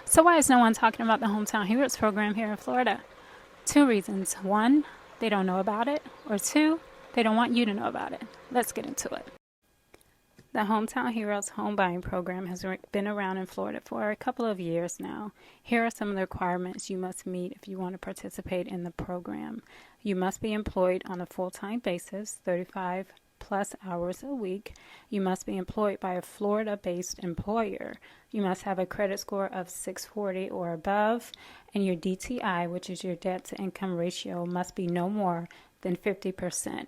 So why is no one talking about the Hometown Heroes program here in Florida? Two reasons. One, they don't know about it. Or two, they don't want you to know about it. Let's get into it. The Hometown Heroes home buying program has been around in Florida for a couple of years now. Here are some of the requirements you must meet if you want to participate in the program. You must be employed on a full-time basis, 35 plus hours a week. You must be employed by a Florida-based employer. You must have a credit score of 640 or above, and your DTI, which is your debt-to-income ratio, must be no more than 50%.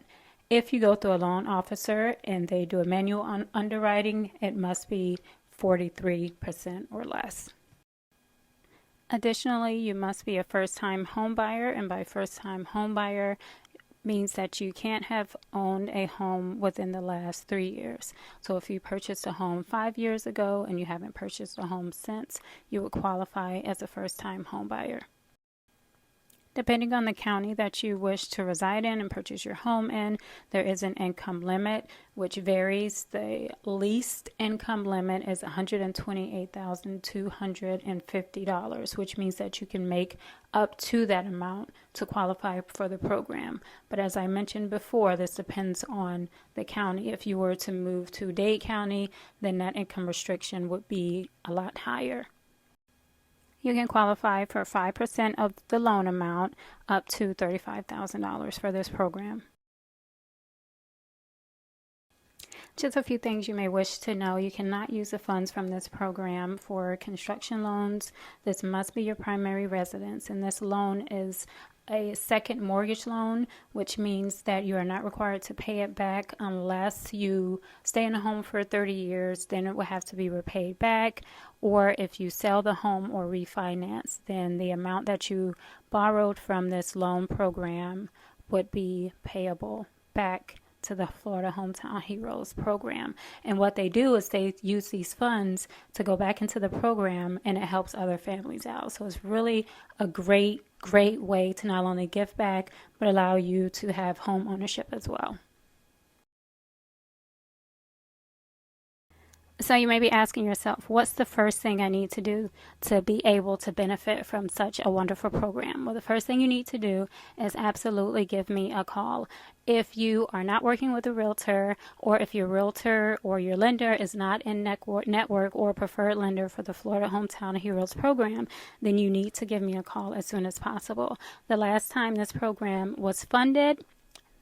If you go through a loan officer and they do a manual underwriting, it must be 43% or less. Additionally, you must be a first-time home buyer, and by first-time home buyer means that you can't have owned a home within the last 3 years. So if you purchased a home 5 years ago and you haven't purchased a home since, you would qualify as a first-time home buyer. Depending on the county that you wish to reside in and purchase your home in, there is an income limit, which varies. The least income limit is $128,250, which means that you can make up to that amount to qualify for the program. But as I mentioned before, this depends on the county. If you were to move to Dade County, then that income restriction would be a lot higher. You can qualify for 5% of the loan amount up to $35,000 for this program. Just a few things you may wish to know. You cannot use the funds from this program for construction loans. This must be your primary residence, and this loan is a second mortgage loan, which means that you are not required to pay it back unless you stay in a home for 30 years. Then it will have to be repaid back, or if you sell the home or refinance, then the amount that you borrowed from this loan program would be payable back to the Florida Hometown Heroes program. And what they do is they use these funds to go back into the program, and it helps other families out. So it's really a great way to not only give back, but allow you to have home ownership as well. So you may be asking yourself, what's the first thing I need to do to be able to benefit from such a wonderful program? Well, the first thing you need to do is absolutely give me a call. If you are not working with a realtor, or if your realtor or your lender is not in network or preferred lender for the Florida Hometown Heroes program, then you need to give me a call as soon as possible. The last time this program was funded,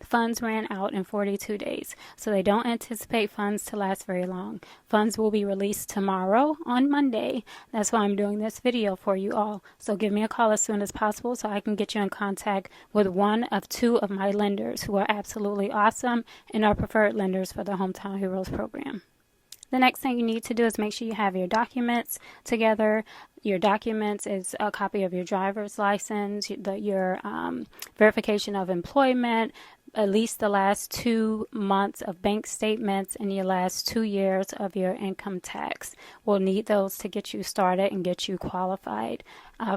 funds ran out in 42 days, so they don't anticipate funds to last very long. Funds will be released tomorrow on Monday. That's why I'm doing this video for you all. So give me a call as soon as possible so I can get you in contact with one of two of my lenders who are absolutely awesome and are preferred lenders for the Hometown Heroes program. The next thing you need to do is make sure you have your documents together. Your documents is a copy of your driver's license, your verification of employment, at least the last 2 months of bank statements, and your last 2 years of your income tax. We'll need those to get you started and get you qualified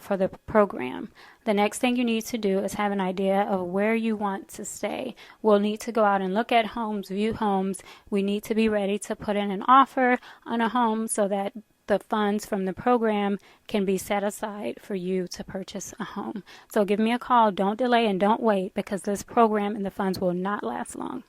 for the program. The next thing you need to do is have an idea of where you want to stay. We'll need to go out and look at homes, view homes. We need to be ready to put in an offer on a home so that the funds from the program can be set aside for you to purchase a home. So give me a call. Don't delay and don't wait, because this program and the funds will not last long.